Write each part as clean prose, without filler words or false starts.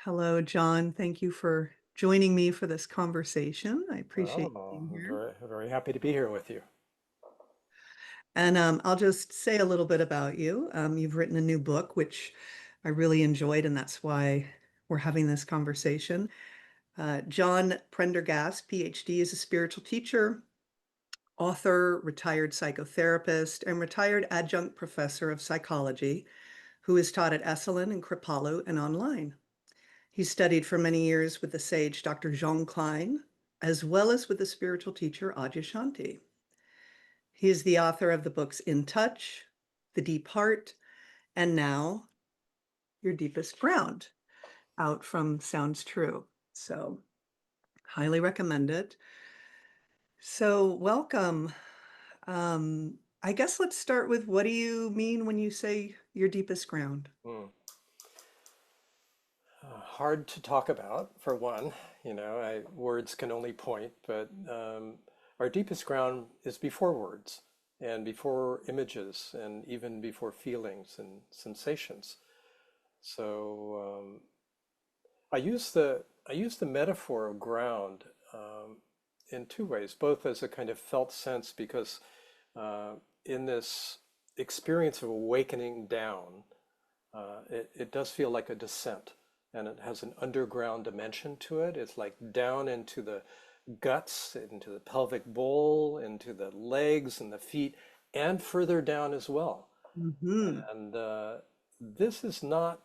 Hello, John. Thank you for joining me for this conversation. I appreciate you Oh, being I'm here. very happy to be here with you. And I'll just say a little bit about you. You've written a new book, which I really enjoyed, and that's why we're having this conversation. John Prendergast, PhD, is a spiritual teacher, author, retired psychotherapist, and retired adjunct professor of psychology who has taught at Esalen and Kripalu and online. He studied for many years with the sage Dr. Jean Klein, as well as with the spiritual teacher Adyashanti. He is the author of the books In Touch, The Deep Heart, and now Your Deepest Ground, out from Sounds True. So, highly recommend it. So, welcome. I guess let's start with what do you mean when you say your deepest ground? Hmm. Hard to talk about, for one. Words can only point, but our deepest ground is before words and before images and even before feelings and sensations. So I use the metaphor of ground in two ways, both as a kind of felt sense because in this experience of awakening down, it does feel like a descent, and it has an underground dimension to it. It's like down into the guts, into the pelvic bowl, into the legs and the feet, and further down as well. Hmm. And this is not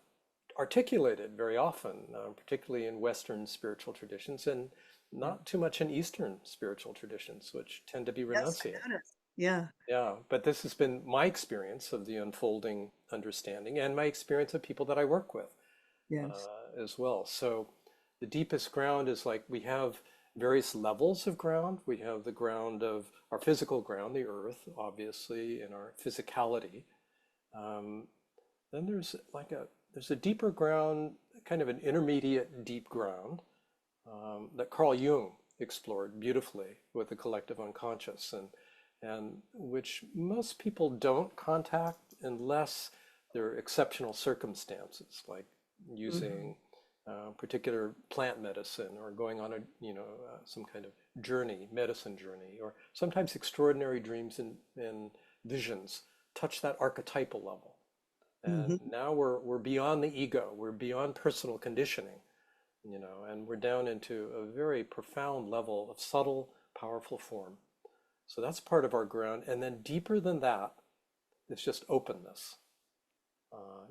articulated very often, particularly in Western spiritual traditions, and not too much in Eastern spiritual traditions, which tend to be Yes, renunciate. I noticed. Yeah, Yeah, but this has been my experience of the unfolding understanding and my experience of people that I work with yes. as well. So the deepest ground is like we have various levels of ground. We have the ground of our physical ground, the earth, obviously, and our physicality. Um, then there's a deeper ground, kind of an intermediate deep ground that Carl Jung explored beautifully with the collective unconscious, and which most people don't contact unless there are exceptional circumstances, like Mhm. using particular plant medicine or going on some kind of journey, medicine journey, or sometimes extraordinary dreams and visions touch that archetypal level. And Mhm. now we're beyond the ego, we're beyond personal conditioning, and we're down into a very profound level of subtle, powerful form. So that's part of our ground. And then deeper than that, it's just openness,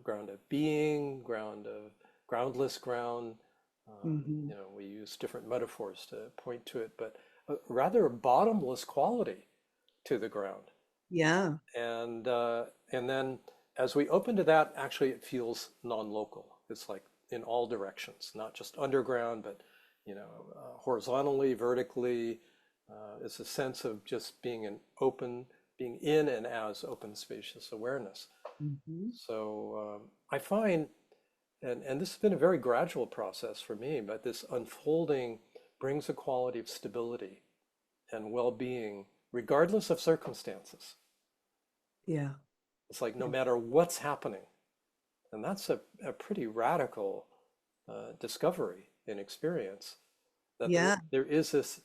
ground of being, groundless ground. Mhm. We use different metaphors to point to it, but a rather bottomless quality to the ground. Yeah. And then as we open to that, actually it feels non-local. It's like in all directions, not just underground, but horizontally, vertically. It's a sense of just being in and as open, spacious awareness. Mhm. So I find, and this has been a very gradual process for me, but this unfolding brings a quality of stability and well-being, regardless of circumstances. Yeah. It's like no Yeah. matter what's happening. And that's a pretty radical discovery and experience that there, Yeah. there is this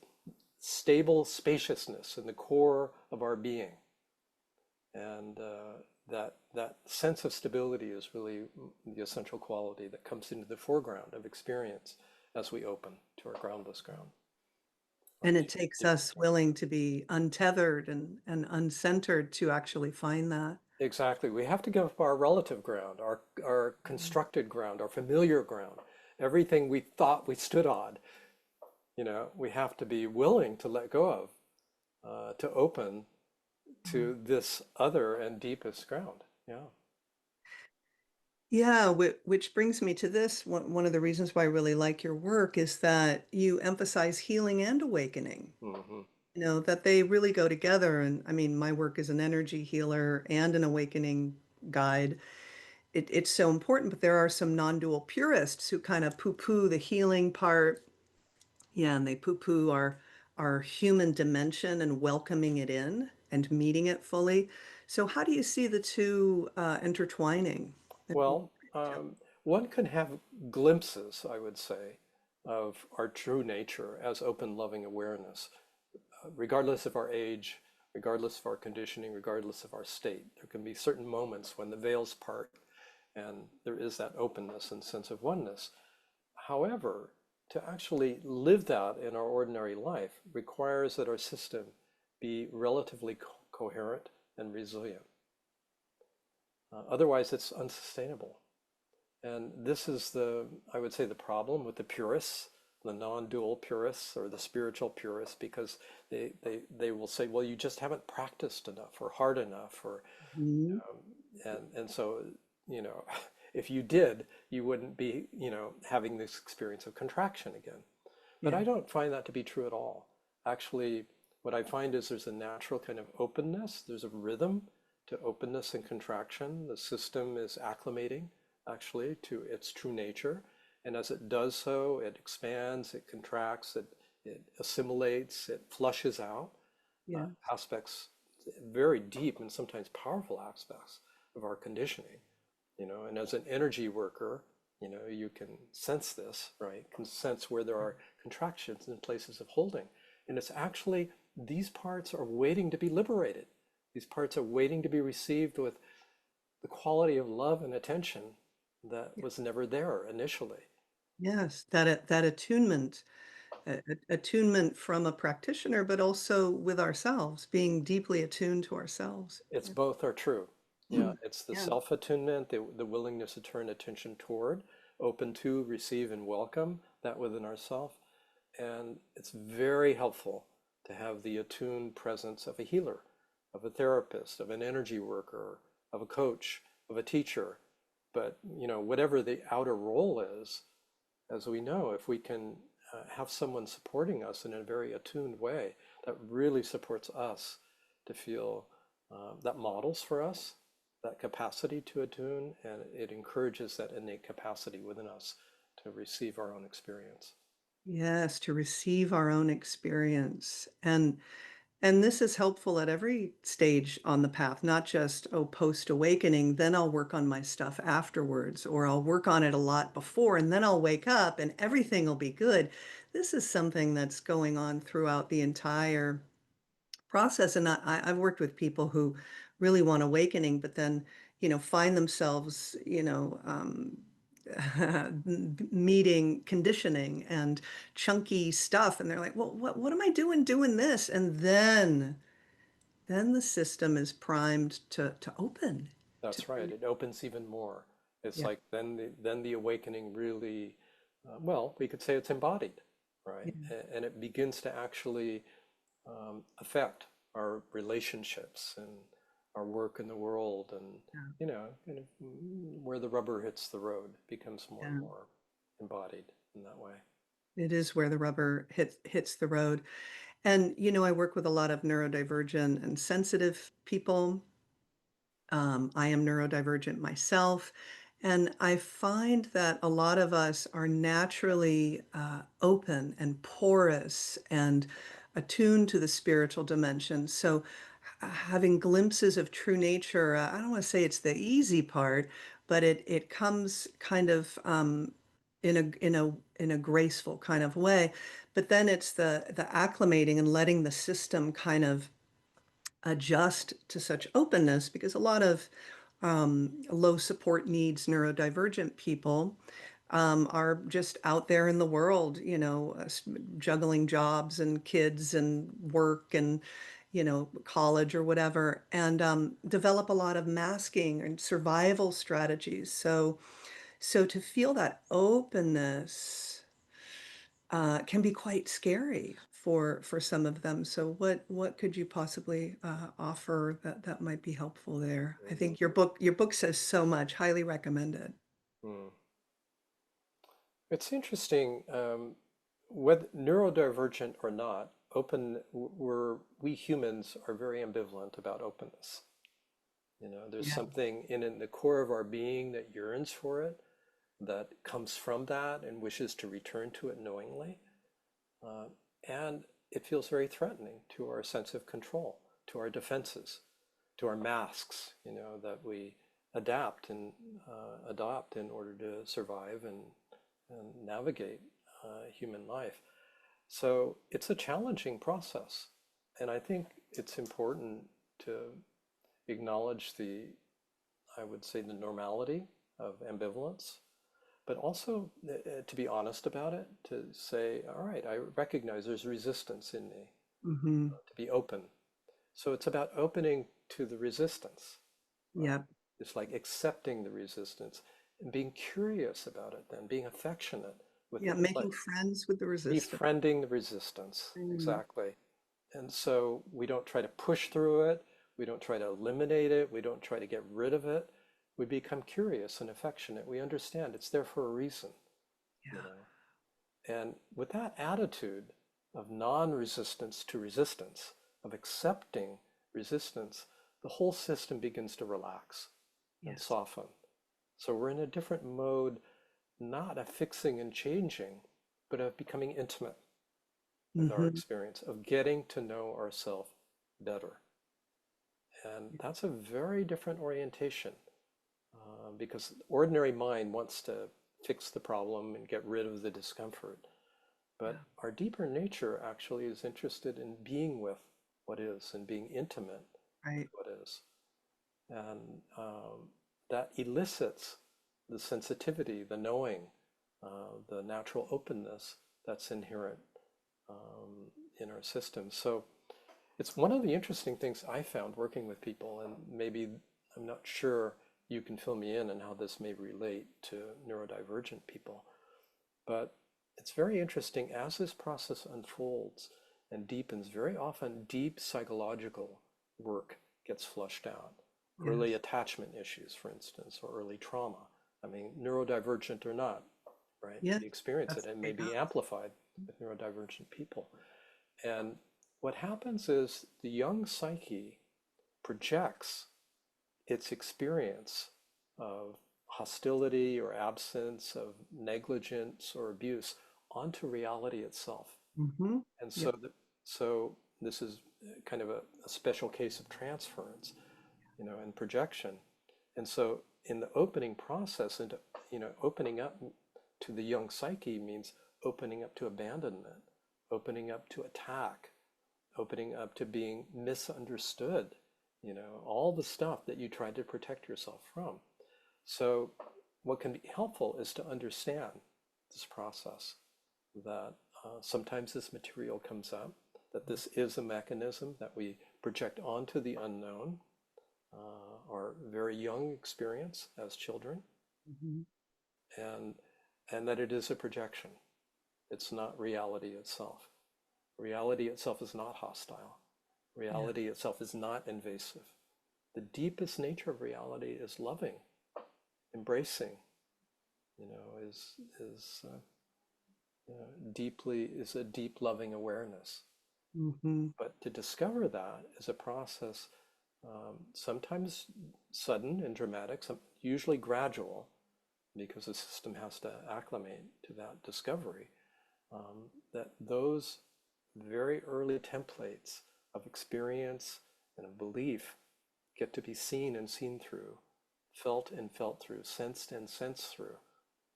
stable spaciousness in the core of our being. And that sense of stability is really the essential quality that comes into the foreground of experience as we open to our groundless ground, our And it takes deepest us ground. willing to be untethered and uncentered to actually find that. Exactly. We have to give up our relative ground, our constructed ground, our familiar ground, everything we thought we stood on. We have to be willing to let go of, to open Mm. to this other and deepest ground. Yeah. Yeah, which brings me to this. One of the reasons why I really like your work is that you emphasize healing and awakening. Hmm. That they really go together. And I mean, my work is an energy healer and an awakening guide. It's so important, but there are some non-dual purists who kind of poo-poo the healing part. Yeah, and they poo-poo our human dimension and welcoming it in and meeting it fully. So how do you see the two intertwining? Well, one can have glimpses, I would say, of our true nature as open, loving awareness, regardless of our age, regardless of our conditioning, regardless of our state. There can be certain moments when the veils part and there is that openness and sense of oneness. However, to actually live that in our ordinary life requires that our system be relatively coherent and resilient. Otherwise, it's unsustainable. And this is I would say, the problem with the purists, the non-dual purists or the spiritual purists, because they will say, well, you just haven't practiced enough or hard enough, or Mhm. and so, you know, if you did, you wouldn't be, having this experience of contraction again. But Yeah. I don't find that to be true at all. Actually, what I find is there's a natural kind of openness, there's a rhythm to openness and contraction. The system is acclimating actually to its true nature. And as it does so, it expands, it contracts, it assimilates, it flushes out Yeah. aspects, very deep and sometimes powerful aspects of our conditioning, and as an energy worker, you can sense this, right? Can sense where there are contractions and places of holding. And it's actually, these parts are waiting to be liberated. These parts are waiting to be received with the quality of love and attention that was never there initially. Yes, that attunement, attunement from a practitioner, but also with ourselves, being deeply attuned to ourselves. It's Yeah. both are true. Yeah, it's the Yeah. self-attunement, the willingness to turn attention toward, open to, receive, and welcome that within ourself. And it's very helpful to have the attuned presence of a healer, of a therapist, of an energy worker, of a coach, of a teacher. But, whatever the outer role is, as we know, if we can have someone supporting us in a very attuned way, that really supports us to feel that models for us that capacity to attune, and it encourages that innate capacity within us to receive our own experience. Yes, to receive our own experience. And this is helpful at every stage on the path, not just, oh, post awakening, then I'll work on my stuff afterwards, or I'll work on it a lot before, and then I'll wake up and everything will be good. This is something that's going on throughout the entire process. And I've worked with people who really want awakening, but then, find themselves, meeting conditioning and chunky stuff. And they're like, well, what am I doing this? And then the system is primed to open. To, That's right. It opens even more. It's yeah, like then the awakening really, well, we could say it's embodied, right? yeah, And it begins to actually affect our relationships and our work in the world, and kind of where the rubber hits the road becomes more and yeah. more embodied in that way. It is where the rubber hits the road. And, I work with a lot of neurodivergent and sensitive people. I am neurodivergent myself. And I find that a lot of us are naturally open and porous and attuned to the spiritual dimension. So having glimpses of true nature, I don't want to say it's the easy part, but it comes kind of in a graceful kind of way. But then it's the acclimating and letting the system kind of adjust to such openness, because a lot of low support needs neurodivergent people are just out there in the world, juggling jobs and kids and work and, college or whatever, and develop a lot of masking and survival strategies. So to feel that openness can be quite scary for some of them. So what could you possibly offer that might be helpful there? I think your book says so much. Highly recommended. Mm. It's interesting, whether neurodivergent or not, we humans are very ambivalent about openness. There's Yeah. something in the core of our being that yearns for it, that comes from that and wishes to return to it knowingly. Uh, and it feels very threatening to our sense of control, to our defenses, to our masks, that we adapt and adopt in order to survive and navigate human life. So it's a challenging process. And I think it's important to acknowledge I would say, the normality of ambivalence, but also to be honest about it, to say, all right, I recognize there's resistance in me, Hmm. to be open. So it's about opening to the resistance, right? Yeah. It's like accepting the resistance and being curious about it, then being affectionate with Yeah. it, like Making friends with the resistance. befriending the resistance. Mm. Exactly. And so we don't try to push through it. We don't try to eliminate it. We don't try to get rid of it. We become curious and affectionate. We understand it's there for a reason, you Yeah. know. And with that attitude of non-resistance to resistance, of accepting resistance, the whole system begins to relax and Yes. soften. So we're in a different mode, not of fixing and changing, but of becoming intimate with our Hmm. experience, of getting to know ourselves better. And that's a very different orientation because ordinary mind wants to fix the problem and get rid of the discomfort. But Yeah. our deeper nature actually is interested in being with what is and being intimate with Right. what is. And that elicits the sensitivity, the knowing, the natural openness that's inherent in our system. So it's one of the interesting things I found working with people, and maybe I'm not sure you can fill me in on how this may relate to neurodivergent people, but it's very interesting as this process unfolds and deepens, very often deep psychological work gets flushed out. Early Yes. attachment issues, for instance, or early trauma. I mean, neurodivergent or not, right? Yes. We experience it That's and the may way it be goes. amplified with neurodivergent people. And what happens is the young psyche projects its experience of hostility or absence, of negligence or abuse onto reality itself. Hmm. And Yeah. so this is kind of a special case of transference, and projection. And so in the opening process, and opening up to the young psyche means opening up to abandonment, opening up to attack, opening up to being misunderstood, all the stuff that you tried to protect yourself from. So, what can be helpful is to understand this process that sometimes this material comes up, that this is a mechanism that we project onto the unknown, our very young experience as children, Hmm. and that it is a projection. It's not reality itself. Reality itself is not hostile. Yeah. Reality itself is not invasive. The deepest nature of reality is loving, embracing, deeply is a deep loving awareness. Hmm. But to discover that is a process, sometimes sudden and dramatic, usually gradual, because the system has to acclimate to that discovery. That those very early templates of experience and of belief get to be seen and seen through, felt and felt through, sensed and sensed through.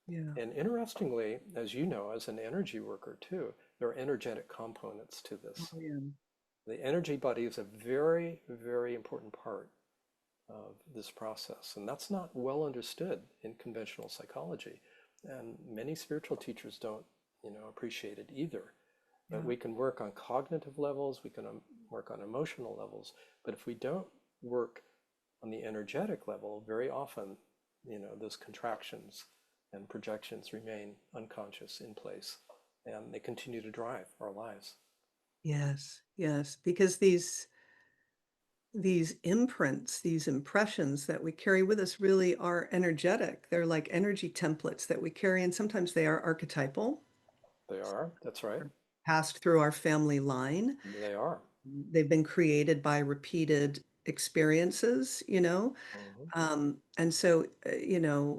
Yeah. And interestingly, as you know, as an energy worker too, there are energetic components to this. Oh, yeah. The energy body is a very, very important part of this process. And that's not well understood in conventional psychology. And many spiritual teachers don't, appreciate it either. But Yeah. we can work on cognitive levels, we can work on emotional levels. But if we don't work on the energetic level, very often, those contractions and projections remain unconscious in place and they continue to drive our lives. Yes. Yes. Because these imprints, these impressions that we carry with us really are energetic. They're like energy templates that we carry, and sometimes they are archetypal. They are, that's right. They're passed through our family line. They are. They've been created by repeated experiences. Mhm. And so,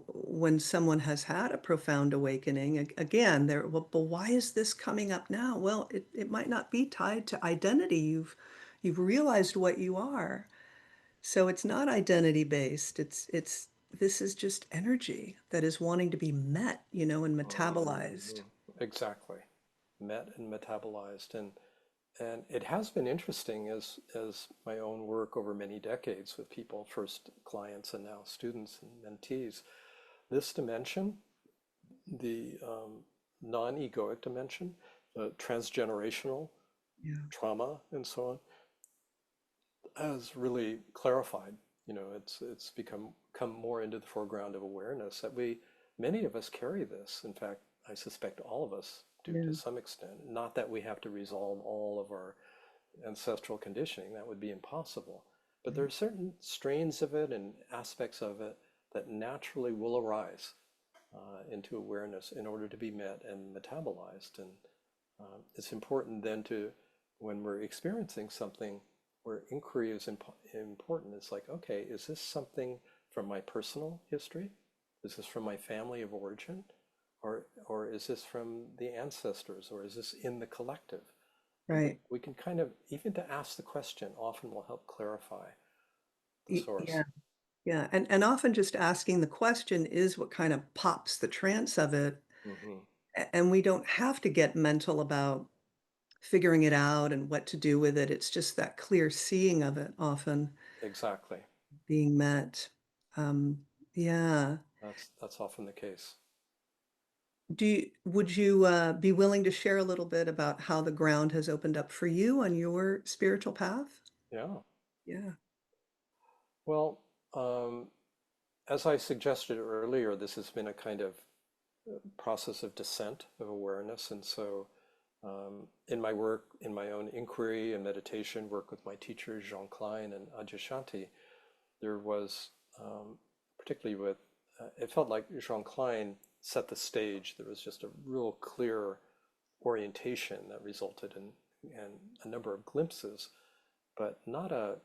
when someone has had a profound awakening, again, they're, well, but why is this coming up now? Well, it might not be tied to identity. You've realized what you are. So it's not identity based. It's this is just energy that is wanting to be met, and metabolized. Mhm. Exactly. Met and metabolized. And it has been interesting as my own work over many decades with people, first clients and now students and mentees. This dimension, the non-egoic dimension, transgenerational Yeah. trauma and so on, has really clarified. It's come more into the foreground of awareness that many of us carry this. In fact, I suspect all of us do to Yeah. some extent. Not that we have to resolve all of our ancestral conditioning, that would be impossible. But there are certain strains of it and aspects of it that naturally will arise into awareness in order to be met and metabolized. And it's important then to, when we're experiencing something where inquiry is important, it's like, okay, is this something from my personal history? Is this from my family of origin? Or is this from the ancestors? Or is this in the collective? And Right. we can kind of, even to ask the question, often will help clarify the source. Yeah. Yeah. And often just asking the question is what kind of pops the trance of it. Hmm. And we don't have to get mental about figuring it out and what to do with it. It's just that clear seeing of it often Exactly. being met. Yeah. That's often the case. Would you be willing to share a little bit about how the ground has opened up for you on your spiritual path? Yeah. Yeah. Well, um, as I suggested earlier, this has been a kind of process of descent of awareness. And so, in my work, in my own inquiry and meditation, work with my teachers, Jean Klein and Adyashanti, there was, particularly with, it felt like Jean Klein set the stage. There was just a real clear orientation that resulted in a number of glimpses, but not a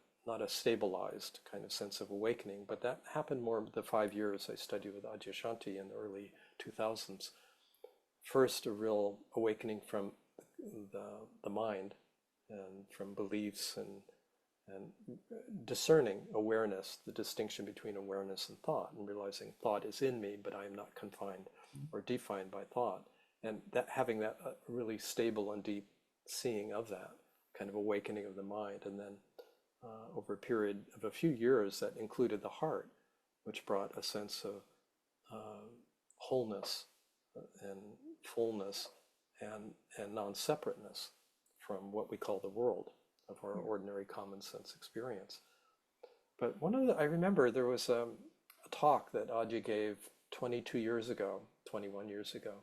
stabilized kind of sense of awakening. But that happened more the 5 years I studied with Adyashanti in the early 2000s. First, a real awakening from the mind and from beliefs and discerning awareness, the distinction between awareness and thought, and realizing thought is in me, but I am not confined or defined by thought. And that having that really stable and deep seeing of that kind of awakening of the mind, and then over a period of a few years that included the heart, which brought a sense of uh, wholeness and fullness and non-separateness from what we call the world of our ordinary common sense experience. But I remember there was a talk that Adya gave 22 years ago, 21 years ago,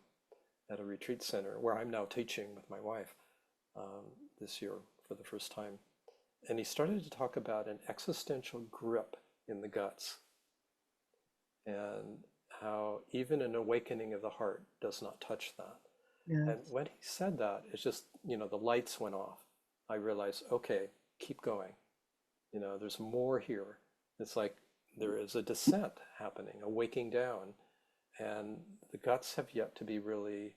at a retreat center where I'm now teaching with my wife um, this year for the first time. And he started to talk about an existential grip in the guts and how even an awakening of the heart does not touch that. And Yes. when he said that, it's just, the lights went off. I realized, okay, keep going. There's more here. It's like there is a descent happening, a waking down, and the guts have yet to be really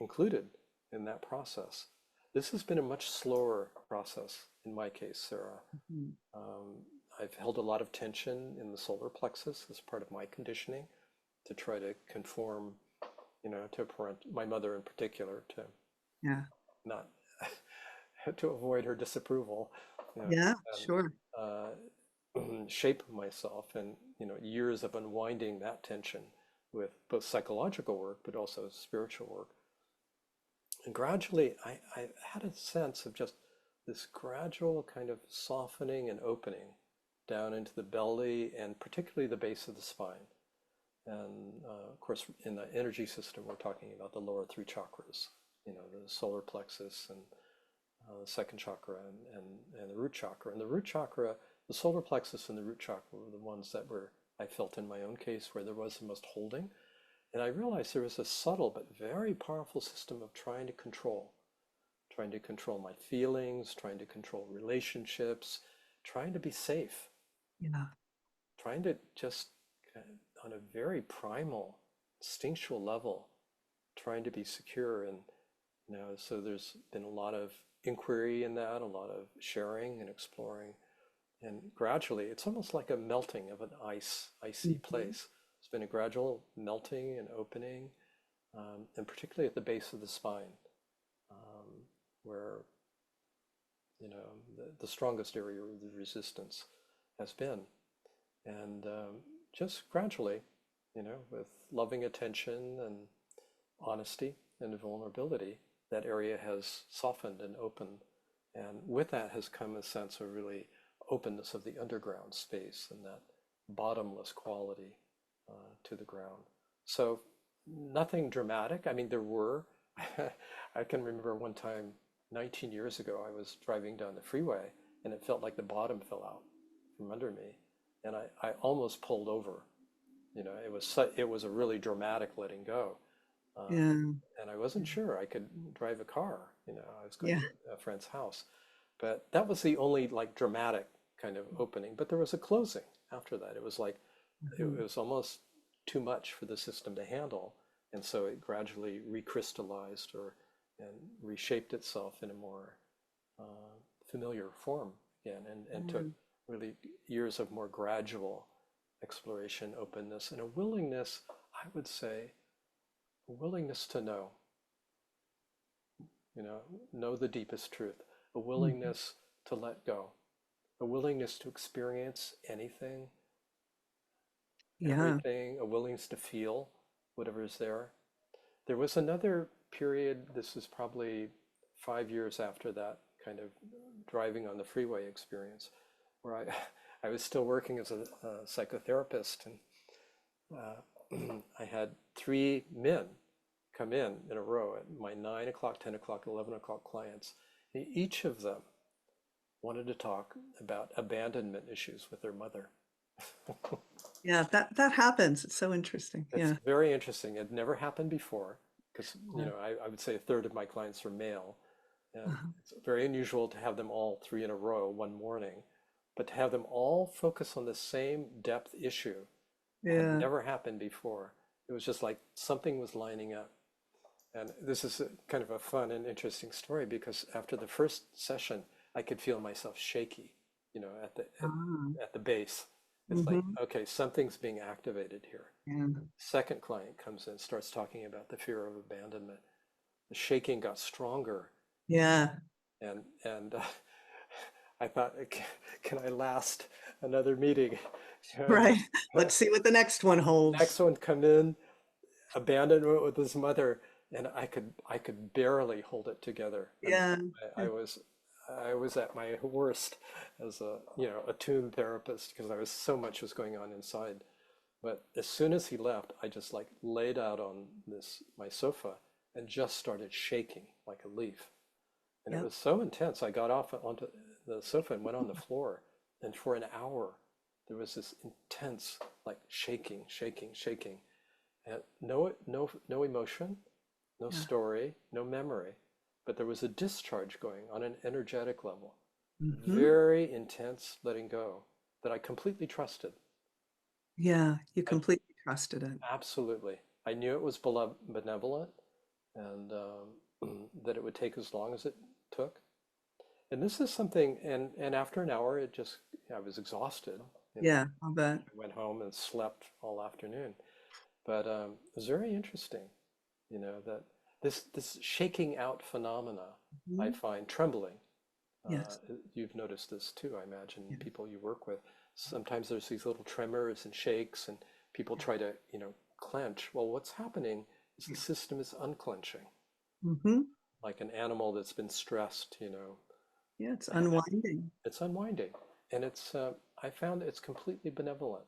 included in that process. This has been a much slower process in my case, Sarah. Mhm. Um, I've held a lot of tension in the solar plexus as part of my conditioning to try to conform, to my mother in particular, to Yeah. not to avoid her disapproval, Yeah, and sure. shape myself, and years of unwinding that tension with both psychological work but also spiritual work. And gradually, I had a sense of just this gradual kind of softening and opening down into the belly and particularly the base of the spine. And of course, in the energy system, we're talking about the lower three chakras, the solar plexus and the second chakra and the root chakra. And the root chakra, the solar plexus and the root chakra were the ones that I felt in my own case where there was the most holding. And I realized there was a subtle but very powerful system of trying to control my feelings, trying to control relationships, trying to be safe, Yeah. trying to just on a very primal, instinctual level, trying to be secure. And so there's been a lot of inquiry in that, a lot of sharing and exploring And gradually, it's almost like a melting of an icy Mhm. place. It's been a gradual melting and opening, and particularly at the base of the spine, um, where the strongest area of the resistance has been. And just gradually, with loving attention and honesty and vulnerability, that area has softened and opened. And with that has come a sense of really openness of the underground space and that bottomless quality to the ground. So nothing dramatic. I mean, there were, I can remember one time 19 years ago, I was driving down the freeway and it felt like the bottom fell out from under me. And I almost pulled over. It was a really dramatic letting go. Um, Yeah. and I wasn't sure I could drive a car. I was going Yeah. to a friend's house. But that was the only like dramatic kind of opening. But there was a closing after that. It was like it Mhm. was almost too much for the system to handle. And so it gradually recrystallized or and reshaped itself in a more familiar form again and took Yeah. really years of more gradual exploration, openness, and a willingness, I would say, a willingness to you know, know the deepest truth, a Mhm. willingness to let go, a willingness to experience anything, Yeah. everything, a willingness to feel whatever is there. There was another period, this is probably 5 years after that kind of driving on the freeway experience, where I was still working as a psychotherapist, and I had three men come in a row at my 9 o'clock, 10 o'clock, 11 o'clock clients. Each of them wanted to talk about abandonment issues with their mother. Yeah. That happens. It's so interesting. It's Yeah. very interesting. It never happened before because, Yeah. I would say a third of my clients are male. And Uh-huh. it's very unusual to have them all three in a row one morning, but to have them all focus on the same depth issue had Yeah. never happened before. It was just like something was lining up. And this is kind of a fun and interesting story because after the first session, I could feel myself shaky, Ah. at the base. It's like, Mhm. okay, something's being activated here. Yeah. Second client comes in, starts talking about the fear of abandonment. The shaking got stronger, Yeah. and I thought, can I last another meeting? Right. Let's see what the next one Next holds. one come in, abandonment with his mother, and I could barely hold it together. I mean, Yeah. I was at my worst as a attuned therapist because so much was going on inside. But as soon as he left, I just like laid out on this my sofa and just started shaking like a leaf. And it Yep. was so intense. I got off onto the sofa and went on the floor. And for an hour, there was this intense like shaking, shaking, shaking. And no emotion, no Yeah. story, no memory, but there was a discharge going on an energetic level. Hmm. Very intense letting go that I completely trusted. Yeah. You I completely trusted it. absolutely. I knew it was benevolent and that it would take as long as it took. And this is something, and after an hour, I was exhausted. Yeah. I'll bet. I went home and slept all afternoon. But it was very interesting, that this shaking out phenomena, I Mhm. find trembling. Yes. You've noticed this too, I imagine, Yeah. people you work with. Sometimes there's these little tremors and shakes, and people try to, clench. Well, what's happening is the Yeah. system is unclenching, Hmm. like an animal that's been stressed, Yeah. It's unwinding. it's unwinding. And I found it's completely benevolent.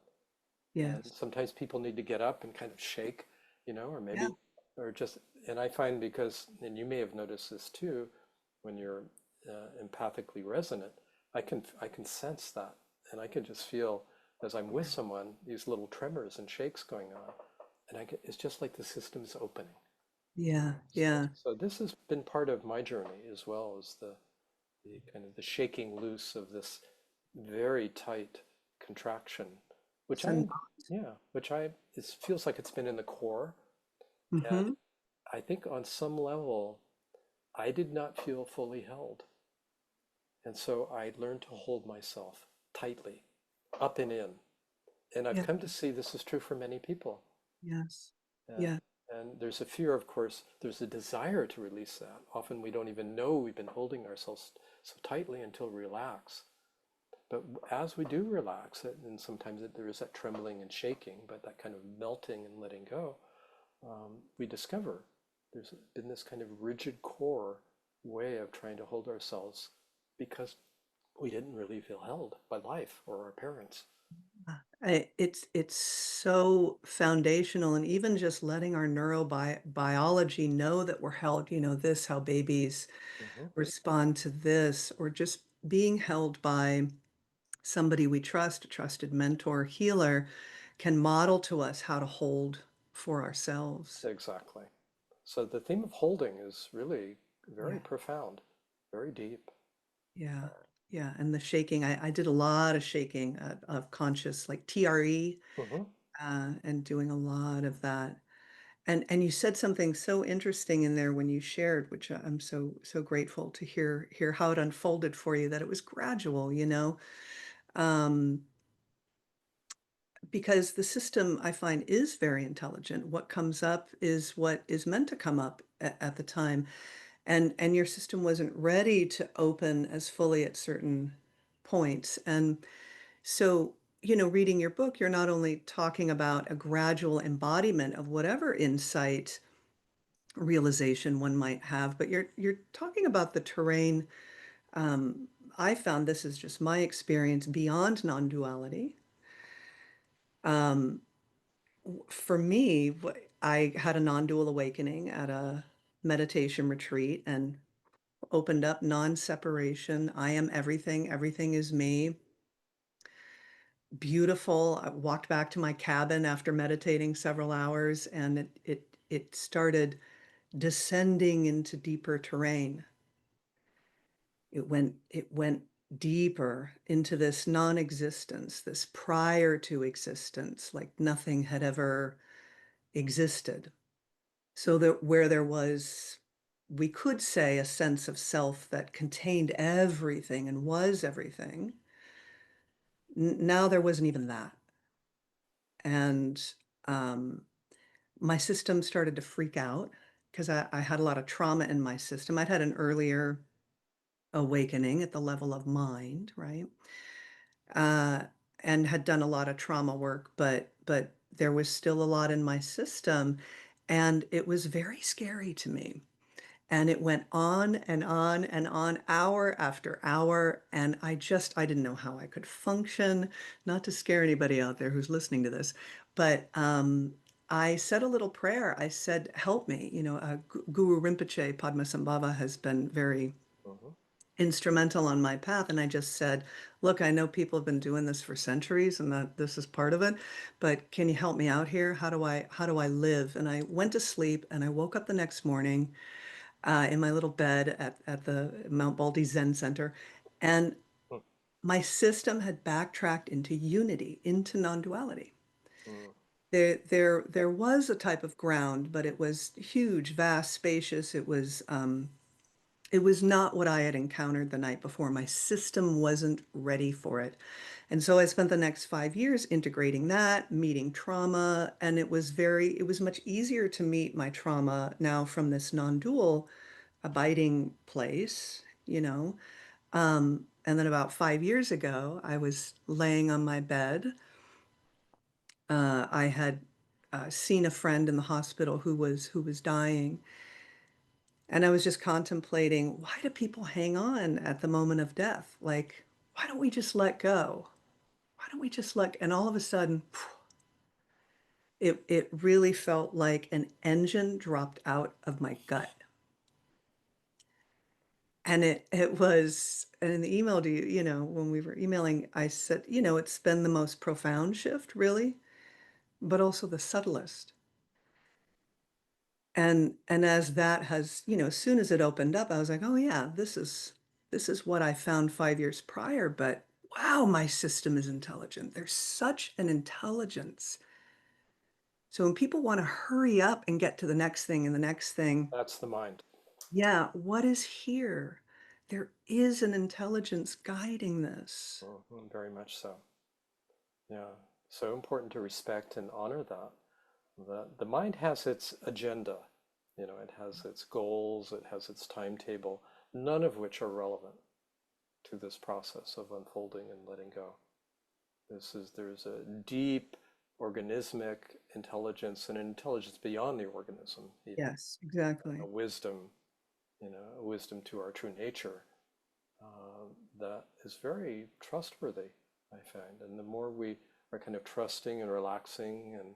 And Yes. sometimes people need to get up and kind of shake, or Yeah. maybe, or just, and I find because, and you may have noticed this too, when you're empathically resonant, I can sense that, and I can just feel as I'm with someone these little tremors and shakes going on, and it's just like the system's opening. Yeah. So, Yeah. so this has been part of my journey as well as the kind of the shaking loose of this very tight contraction, which I, Sun. yeah, it feels like it's been in the core. And Hmm. I think on some level, I did not feel fully held. And so I learned to hold myself tightly, up and in. And I've Yeah. come to see this is true for many people. Yes. Uh, Yeah. and there's a fear, of course, there's a desire to release that. Often we don't even know we've been holding ourselves so tightly until we relax. But as we do relax, and sometimes there is that trembling and shaking, but that kind of melting and letting go, we discover there's been this kind of rigid core way of trying to hold ourselves because we didn't really feel held by life or our parents. It's so foundational, and even just letting our neurobiology know that we're held, this, how babies Hmm. respond to this, or just being held by somebody we trust, a trusted mentor, healer, can model to us how to hold for ourselves. Exactly. So the theme of holding is really very Yeah. profound, very deep. Yeah. Yeah. And the shaking, I did a lot of shaking of conscious, like TRE, Hmm. and doing a lot of that. And you said something so interesting in there when you shared, which I'm so grateful to hear how it unfolded for you, that it was gradual. Um, because the system I find is very intelligent. What comes up is what is meant to come up at the time. And your system wasn't ready to open as fully at certain points. And so, reading your book, you're not only talking about a gradual embodiment of whatever insight realization one might have, but you're talking about the terrain. Um, I found, this is just my experience, beyond non-duality. Um, for me, I had a non-dual awakening at a meditation retreat and opened up non-separation. I am everything. Everything is me. Beautiful. I walked back to my cabin after meditating several hours, and it started descending into deeper terrain. It went deeper into this non-existence, this prior to existence, like nothing had ever existed. So that where there was, we could say, a sense of self that contained everything and was everything, now there wasn't even that. And um, my system started to freak out because I had a lot of trauma in my system. I'd had an earlier awakening at the level of mind, right? uh, and had done a lot of trauma work, but there was still a lot in my system, and it was very scary to me. And it went on and on and on, hour after hour, and I didn't know how I could function. Not to scare anybody out there who's listening to this, but I said a little prayer. I said, "Help me." Guru Rinpoche Padmasambhava has been very Hmm. instrumental on my path. And I just said, look, I know people have been doing this for centuries and that this is part of it, but can you help me out here? How do I live? And I went to sleep and I woke up the next morning in my little bed at the Mount Baldy Zen Center. And my system had backtracked into unity, into non-duality. Hmm. There was a type of ground, but it was huge, vast, spacious. It was not what I had encountered the night before. My system wasn't ready for it. And so I spent the next 5 years integrating that, meeting trauma, and it was much easier to meet my trauma now from this non-dual abiding place, you know. And then about 5 years ago, I was laying on my bed. I had seen a friend in the hospital who was dying. And I was just contemplating, why do people hang on at the moment of death? Like, why don't we just let go? Why don't we just let, and all of a sudden, it really felt like an engine dropped out of my gut. And it was, and in the email to you, when we were emailing, I said, it's been the most profound shift, really, but also the subtlest. And as that has, as soon as it opened up, I was like, oh yeah, this is what I found 5 years prior, but wow, my system is intelligent. There's such an intelligence. So when people want to hurry up and get to the next thing and the next thing, That's the mind. yeah, what is here? there is an intelligence guiding this. Very much so. Yeah. So important to respect and honor that. The mind has its agenda. It has its goals, it has its timetable, none of which are relevant to this process of unfolding and letting go. There's a deep organismic intelligence and intelligence beyond the organism, even Yes, exactly. a wisdom, a wisdom to our true nature that is very trustworthy, I find. And the more we are kind of trusting and relaxing, and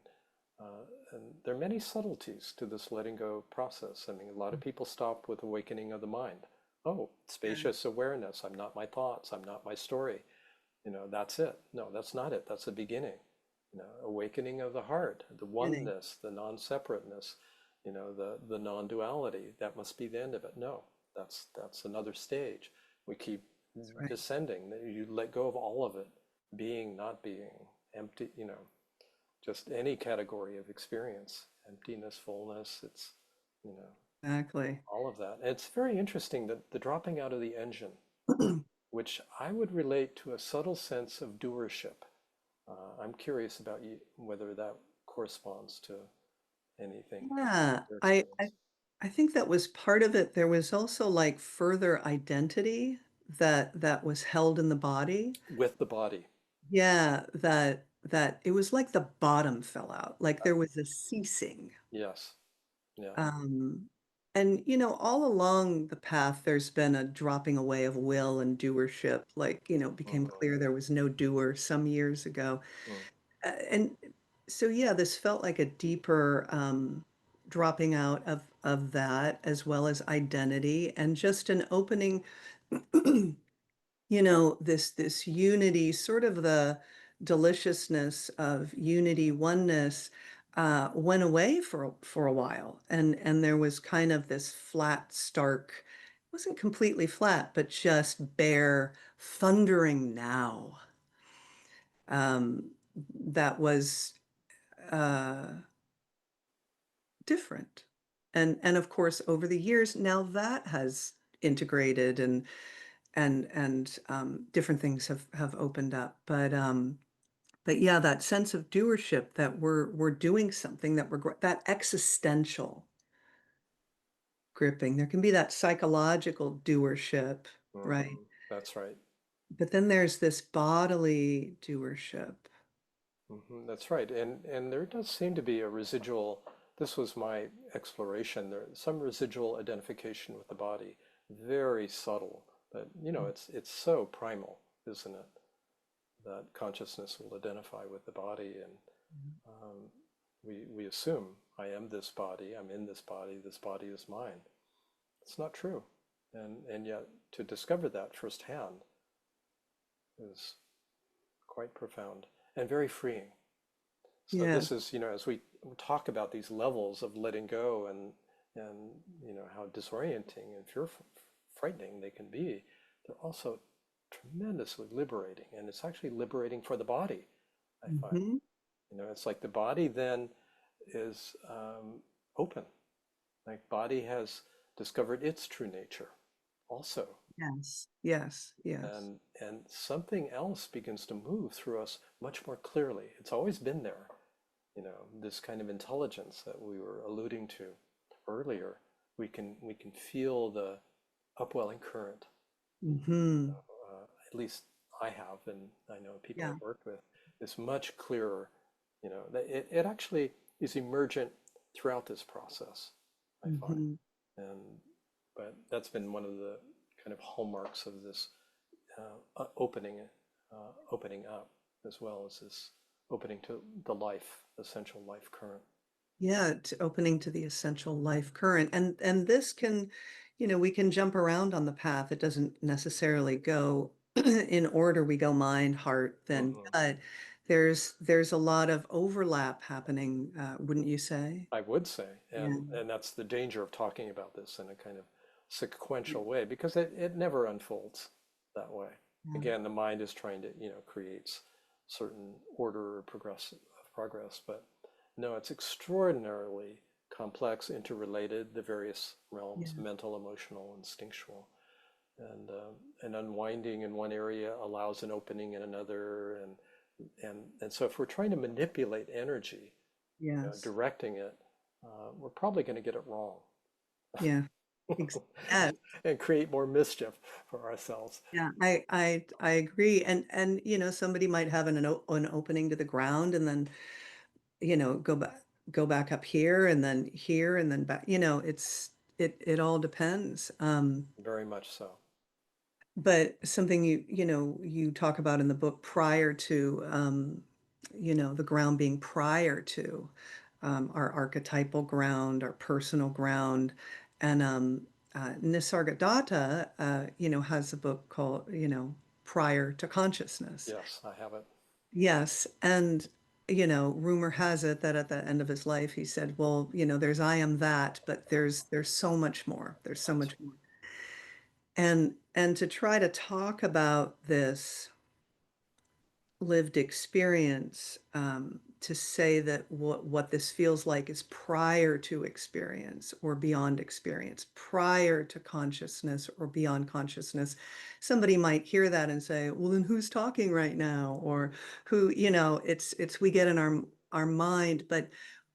there are many subtleties to this letting go process. I mean, a lot of people stop with awakening of the mind. Oh, Yeah. spacious awareness. I'm not my thoughts. I'm not my story. That's it. No, that's not it. That's the beginning. Awakening of the heart, the Beginning. oneness, the non-separateness, the non-duality. That must be the end of it. No, that's another stage. We keep That's right. descending. You let go of all of it, being, not being, empty. Just any category of experience, emptiness, fullness. It's you know Exactly. all of that. And it's very interesting that the dropping out of the engine, which I would relate to a subtle sense of doership. I'm curious about you, whether that corresponds to anything Yeah, your I, experience I I think that was part of it. There was also like further identity that was held in the body. with the body. Yeah, that it was like the bottom fell out, like there was a ceasing. Yes. Yeah. Um, and all along the path, there's been a dropping away of will and doership. Like, it became Mm-hmm. clear there was no doer some years ago. And so, yeah, this felt like a deeper dropping out of that, as well as identity, and just an opening, this unity, sort of the deliciousness of unity, oneness, went away for a while, and there was kind of this flat, stark. It wasn't completely flat, but just bare, thundering now. Um, that was uh, different. And of course, over the years, now that has integrated and different things have opened up. But yeah, that sense of doership that we're doing something that that existential gripping. There can be that psychological doership, right? Mm-hmm. That's right. But then there's this bodily doership. That's right. And there does seem to be a residual, this was my exploration, there's some residual identification with the body, very subtle, but it's so primal, isn't it? That consciousness will identify with the body, and um, we assume I am this body, I'm in this body is mine. It's not true. And yet to discover that firsthand is quite profound and very freeing. So Yeah. this is, as we talk about these levels of letting go, and how disorienting and fearful, frightening they can be, they're also tremendously liberating, and it's actually liberating for the body, I find. Hmm. It's like the body then is open, like body has discovered its true nature also, Yes. Yes. Yes. and something else begins to move through us much more clearly. It's always been there, this kind of intelligence that we were alluding to earlier. We can feel the upwelling current. Hmm. At least I have, and I know people Yeah. I've worked with. It's much clearer. That it actually is emergent throughout this process, I find. Hmm. And but that's been one of the kind of hallmarks of this opening up, as well as this opening to the life, essential life current. Yeah, to opening to the essential life current. And this can, we can jump around on the path. It doesn't necessarily go in order. We go mind, heart, then Hmm. gut. There's a lot of overlap happening, wouldn't you say? I would say, Yeah. and that's the danger of talking about this in a kind of sequential way, because it never unfolds that way. Yeah. Again, the mind is trying to, creates certain order or progress, but no, it's extraordinarily complex, interrelated, the various realms, Yeah. mental, emotional, instinctual. and unwinding in one area allows an opening in another, and so if we're trying to manipulate energy, Yes. directing it, we're probably going to get it wrong Yeah. Yes. and create more mischief for ourselves. Yeah, I agree. And somebody might have an opening to the ground and then, go back up here and then back. It all depends. Very much so. But something you talk about in the book prior to the ground being prior to our archetypal ground, our personal ground, and Nisargadatta, has a book called Prior to Consciousness. Yes, I have it. Yes, and rumor has it that at the end of his life he said, well, there's I am that, but there's so much more. There's so That's much more. And to try to talk about this lived experience, to say that what this feels like is prior to experience or beyond experience, prior to consciousness or beyond consciousness. Somebody might hear that and say, well, then who's talking right now? Or who, it's we get in our mind, but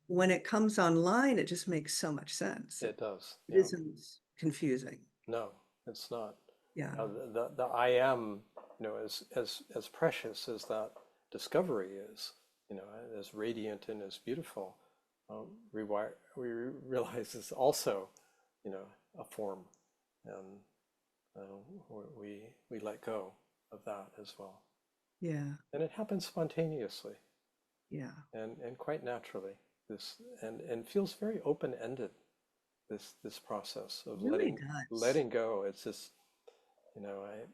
when it comes online, it just makes so much sense. it does. It Yeah. isn't confusing. No, it's not. Yeah. The I am, as precious as that discovery is, as radiant and as beautiful, we realize it's also, a form, and we let go of that as well. Yeah. And it happens spontaneously Yeah. and quite naturally. And feels very open-ended. This process It of really letting does. letting go. It's just, I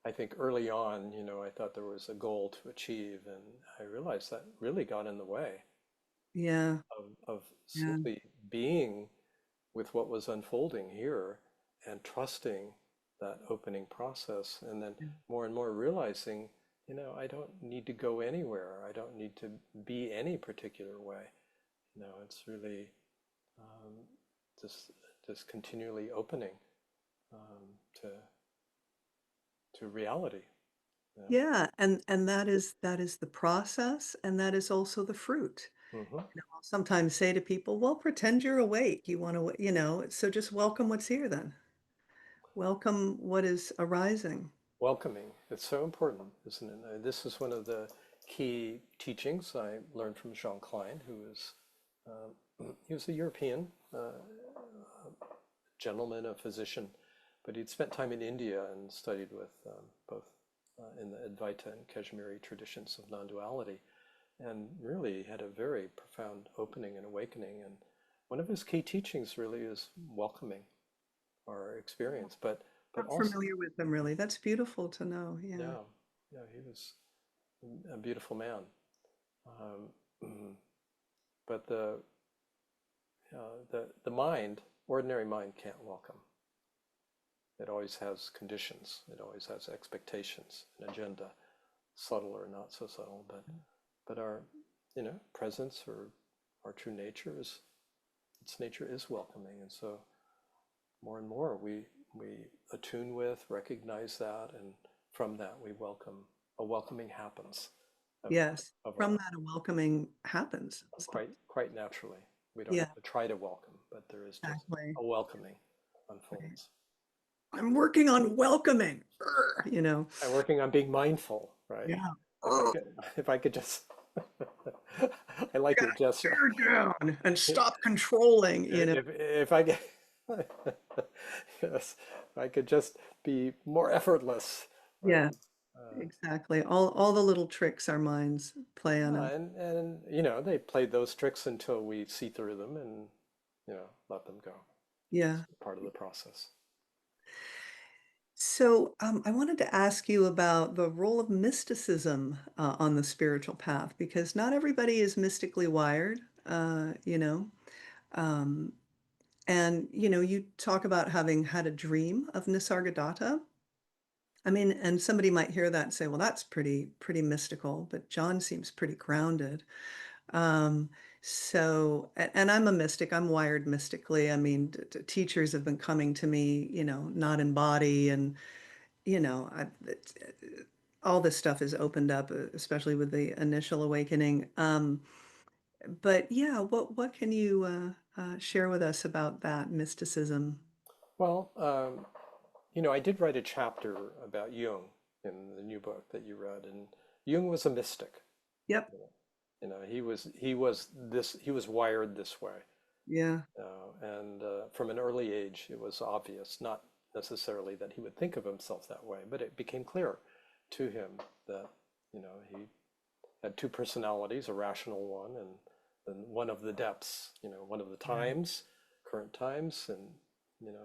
I think early on, I thought there was a goal to achieve, and I realized that really got in the way Yeah. of Yeah. simply being with what was unfolding here and trusting that opening process, and then more and more realizing, I don't need to go anywhere. I don't need to be any particular way. It's really um, just just continually opening to reality. Yeah. Yeah, and that is the process, and that is also the fruit. Hmm. I'll sometimes say to people, well, pretend you're awake. You want to, so just welcome what's here then. Welcome what is arising. Welcoming. It's so important, isn't it? This is one of the key teachings I learned from Jean Klein, who was he was a European gentleman, a physician, but he'd spent time in India and studied with both in the Advaita and Kashmiri traditions of non-duality, and really had a very profound opening and awakening. And one of his key teachings really is welcoming our experience, but Not also, familiar with them really. That's beautiful to know. Yeah. yeah, yeah, he was a beautiful man. Um, but the mind, ordinary mind, can't welcome. It always has conditions. It always has expectations, an agenda, subtle or not so subtle. But our, presence or our true nature is its nature is welcoming, and so more and more we attune with, recognize that, and from that we welcome. A welcoming happens of Yes. of From our that, a welcoming happens. quite naturally. We don't Yeah, have to try to welcome, but there is just exactly. a welcoming Right. unfolds. I'm working on welcoming. I'm working on being mindful, right? Yeah. If I Oh, could, if I could just, I I like your gotta gesture. tear down and stop controlling. If I get, yes, if I could just be more effortless, right? Yeah, exactly. All the little tricks our minds play on Yeah, us. and they played those tricks until we see through them and let them go. It's Yeah. part of the process. So I wanted to ask you about the role of mysticism on the spiritual path, because not everybody is mystically wired, um, and you talk about having had a dream of Nisargadatta. I mean, and somebody might hear that and say, well, that's pretty mystical, but John seems pretty grounded. Um, So, and I'm a mystic, I'm wired mystically. I mean, teachers have been coming to me, not in body, and, all this stuff is opened up, especially with the initial awakening. But yeah, what can you share with us about that mysticism? Well, I did write a chapter about Jung in the new book that you read, and Jung was a mystic. Yep. He was wired this way, Yeah. and from an early age, it was obvious, not necessarily that he would think of himself that way, but it became clear to him that he had two personalities, a rational one, and then one of the depths, one of the Yeah. times, current times, and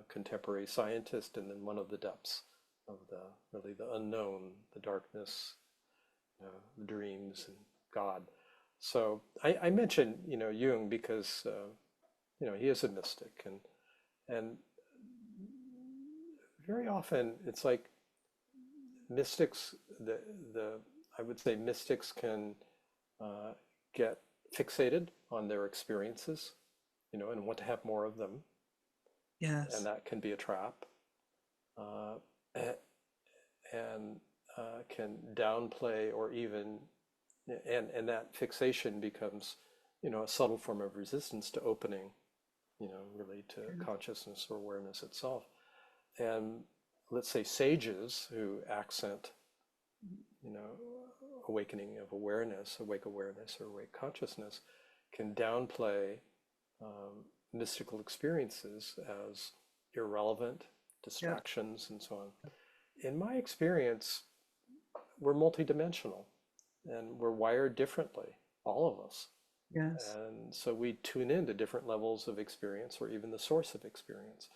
contemporary scientist, and then one of the depths of the really the unknown, the darkness, the dreams, and God. So I mentioned Jung because he is a mystic, and very often it's like mystics the I would say mystics can uh, get fixated on their experiences, and want to have more of them, and Yes. that can be a trap, uh, and can downplay or even, and that fixation becomes, a subtle form of resistance to opening, really to Yeah. consciousness or awareness itself. And let's say sages who accent, you know, awakening of awareness, or awake consciousness, can downplay mystical experiences as irrelevant, Yep. distractions, and so on. In my experience, we're multidimensional and we're wired differently, all of us. Yes. And so we tune into different levels of experience or even the source of experience.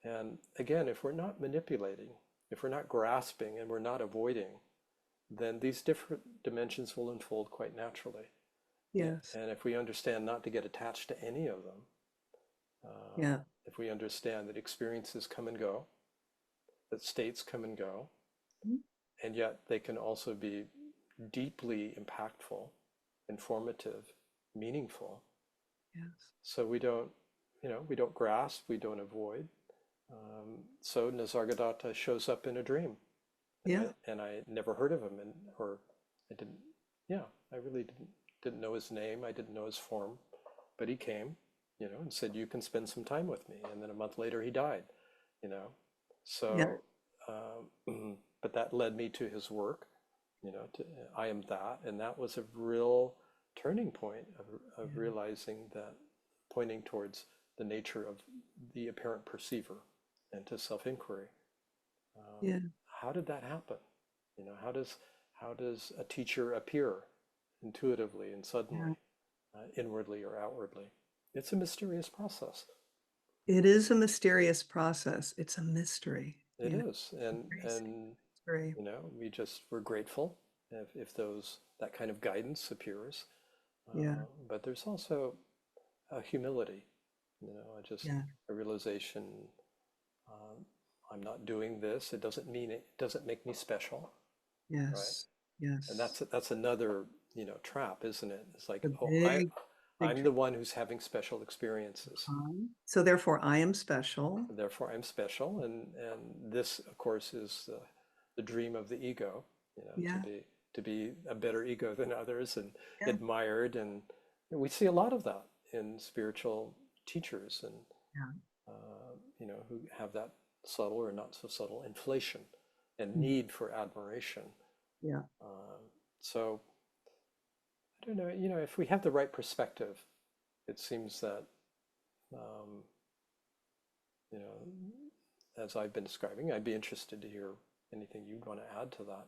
And again, if we're not manipulating, if we're not grasping and we're not avoiding, then these different dimensions will unfold quite naturally. Yes. And if we understand not to get attached to any of them, uh, Yeah. if we understand that experiences come and go, that states come and go, Mhm. and yet they can also be deeply impactful, informative, meaningful. Yes. So we don't grasp, we don't avoid. So Nisargadatta shows up in a dream, and I Yeah. and I never heard of him, and or I didn't. Yeah, I really didn't know his name. I didn't know his form, but he came, and said, "You can spend some time with me." And then a month later, he died. You know, Yeah. so but that led me to his work. To I am that, and that was a real turning point of Yeah. realizing that, pointing towards the nature of the apparent perceiver and to self-inquiry. Um, Yeah. how did that happen? How does a teacher appear intuitively and Yeah. suddenly, inwardly or outwardly? It's a mysterious process. It is a mysterious process. It's a mystery, It is, and crazy and mystery. we're grateful if that kind of guidance appears. Yeah. But there's also a humility, just Yeah. a realization. Um, I'm not doing this. It doesn't make me special, right? Yes. And Yes. that's another, trap, isn't it? It's like, The oh, I big, big I'm the one who's having special experiences. so therefore I am special. Therefore, I'm special, and this, of course, is the dream of the ego, to Yeah. be a better ego than others and Yeah. admired, and we see a lot of that in spiritual teachers, and Yeah. who have that subtle or not so subtle inflation and Mm. need for admiration. Yeah. So I don't know, if we have the right perspective, it seems that, um, you know, as I've been describing, I'd be interested to hear anything you'd want to add to that.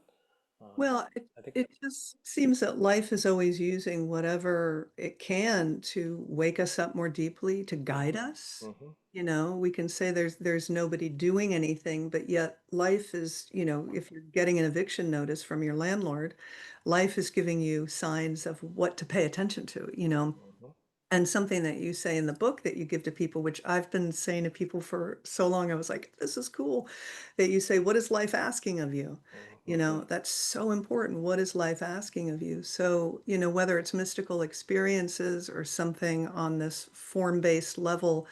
Uh, Well, it I think. it just seems that life is always using whatever it can to wake us up more deeply, to guide Hmm. us. Hmm. We can say there's nobody doing anything, but yet life is, if you're getting an eviction notice from your landlord, life is giving you signs of what to pay attention to. Hmm. And something that you say in the book that you give to people, which I've been saying to people for so long, I was like, this is cool. That you say, what is life asking of you? You Mhm. know, that's so important. What is life asking of you? So, you know, whether it's mystical experiences or something on this form-based level,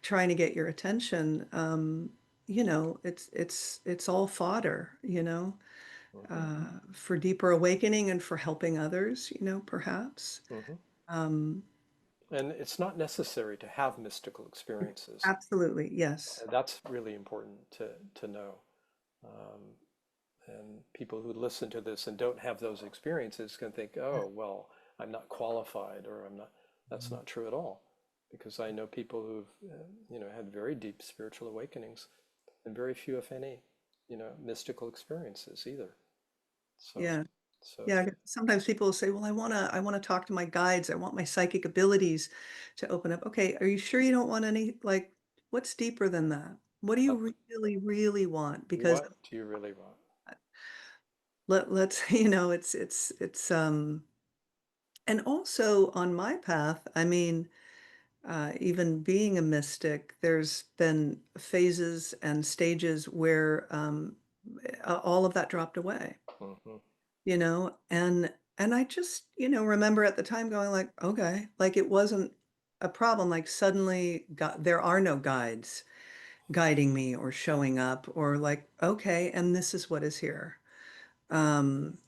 trying to get your attention, you know, it's all fodder, you know, Mhm. for deeper awakening and for helping others, you know, perhaps. Mhm. Um, And it's not necessary to have mystical experiences. Absolutely, yes. That's really important to know. Um, and people who listen to this and don't have those experiences can think, oh, well, I'm not qualified, or I'm not. That's not true at all, because I know people who've, had very deep spiritual awakenings, and very few, if any, mystical experiences either. So, Yeah. so it's Yeah. Sometimes people will say, well, I want to talk to my guides. I want my psychic abilities to open up. Okay. Are you sure you don't want any, like, what's deeper than that? What do you really, really want? Because what do you really want? let's, you know, and also on my path, I mean, even being a mystic, there's been phases and stages where all of that dropped away. Hmm. You know, and I just, you know, remember at the time going like, okay, like it wasn't a problem. Like suddenly got there are no guides guiding me or showing up or like, okay, and this is what is here. Um,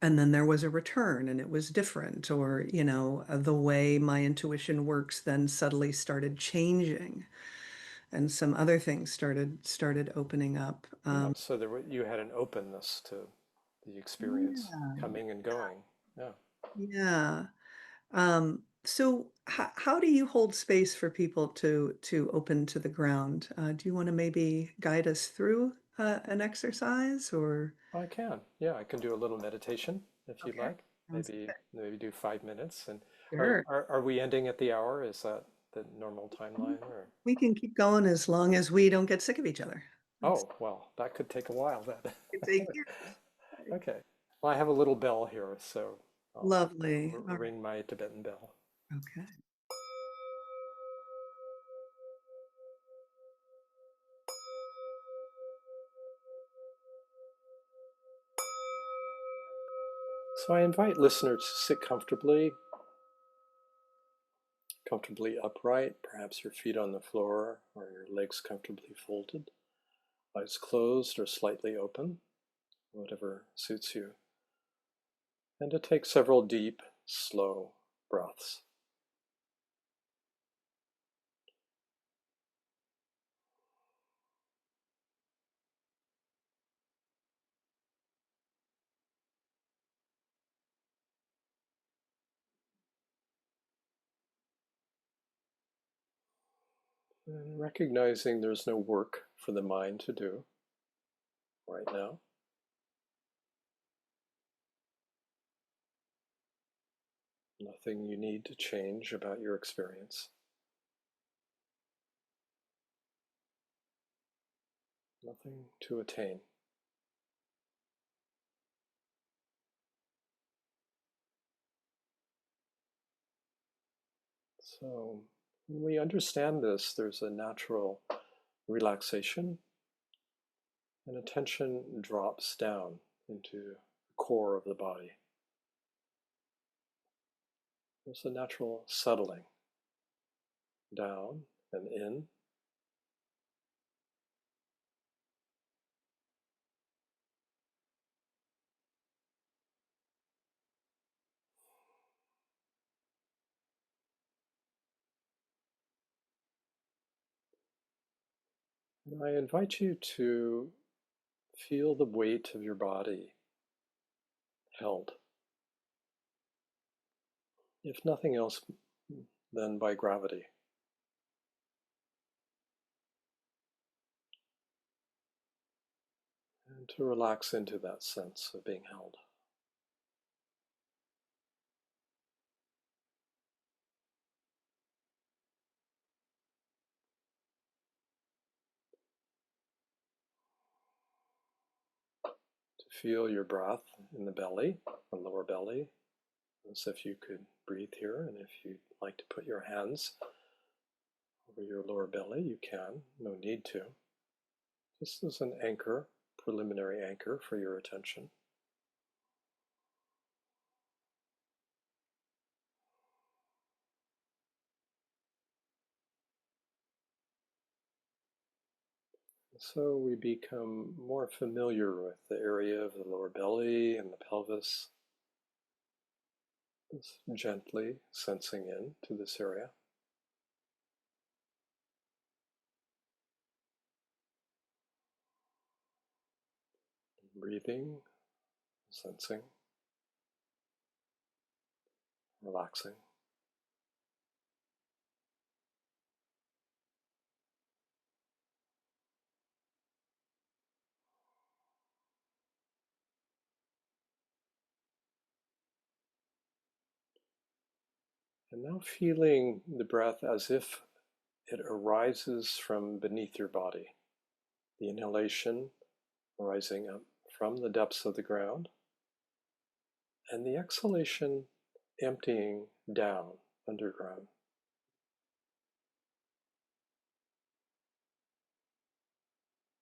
and then there was a return and it was different, or, you know, the way my intuition works then suddenly started changing and some other things started opening up. Yeah. So you had an openness to the experience Yeah. coming and going. Yeah. Yeah. So how do you hold space for people to open to the ground? Do you want to maybe guide us through an exercise or? I can. Yeah, I can do a little meditation if you'd Okay. like. Sounds Maybe do 5 minutes. And good. are, Sure. are are we ending at the hour? Is that the normal timeline or? We can keep going as long as we don't get sick of each other. That's Oh, well, that could take a while then. it take years. Okay. Well, I have a little bell here, so I'll Lovely. All right. ring my Tibetan bell. Okay. So I invite listeners to sit comfortably upright, perhaps your feet on the floor or your legs comfortably folded, eyes closed or slightly open, whatever suits you, and to take several deep, slow breaths. And recognizing there's no work for the mind to do right now. Nothing you need to change about your experience. Nothing to attain. So when we understand this, there's a natural relaxation, and attention drops down into the core of the body. There's a natural settling down and in. And I invite you to feel the weight of your body held, if nothing else than by gravity, and to relax into that sense of being held. To feel your breath in the belly, the lower belly, as if you could breathe here, and if you'd like to put your hands over your lower belly, you can, no need to. Just as an anchor, preliminary anchor for your attention. So we become more familiar with the area of the lower belly and the pelvis, just gently sensing in to this area. Breathing, sensing, relaxing. And now feeling the breath as if it arises from beneath your body. The inhalation rising up from the depths of the ground, and the exhalation emptying down underground.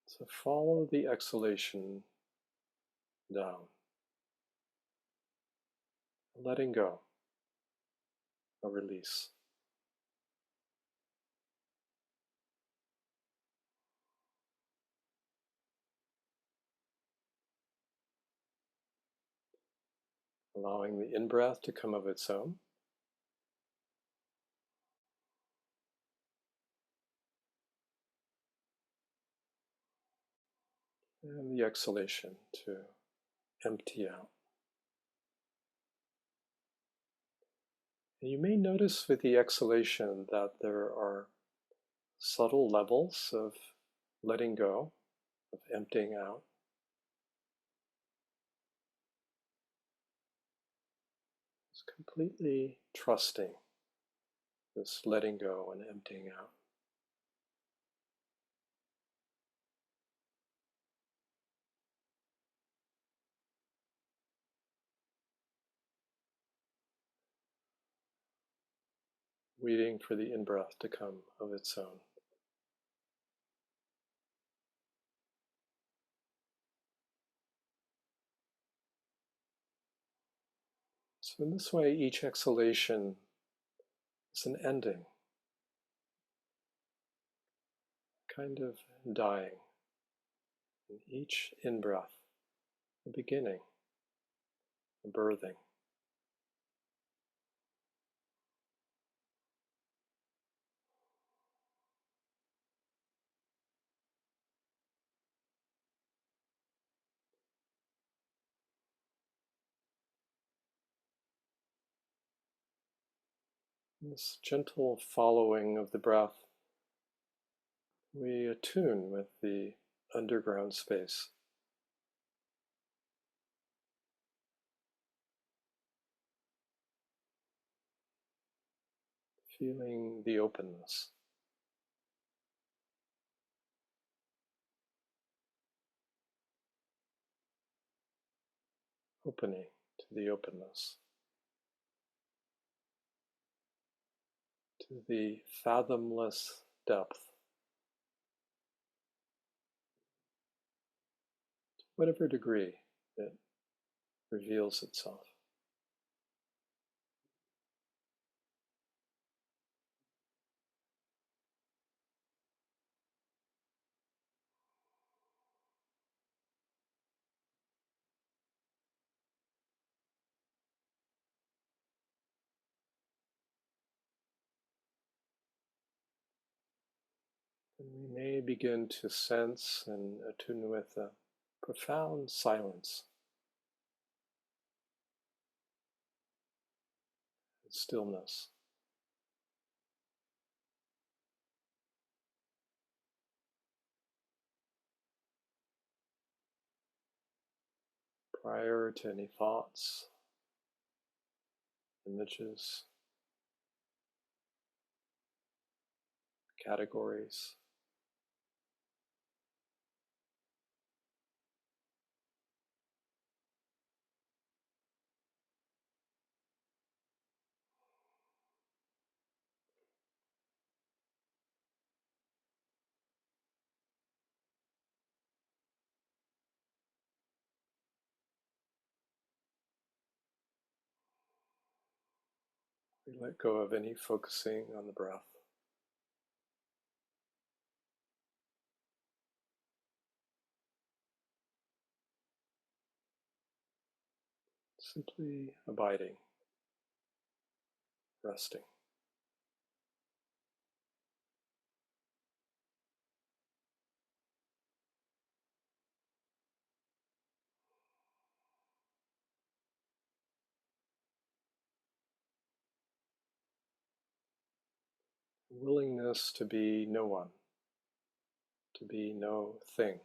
So follow the exhalation down, letting go, a release. Allowing the in-breath to come of its own. And the exhalation to empty out. And you may notice with the exhalation that there are subtle levels of letting go, of emptying out. It's completely trusting this letting go and emptying out. Waiting for the in-breath to come of its own. So in this way, each exhalation is an ending, kind of dying. And each in-breath, a beginning, a birthing. In this gentle following of the breath, we attune with the underground space. Feeling the openness. Opening to the openness. To the fathomless depth. To whatever degree it reveals itself. And we may begin to sense and attune with a profound silence, and stillness. Prior to any thoughts, images, categories. We let go of any focusing on the breath. Simply abiding, resting. Willingness to be no one, to be no thing.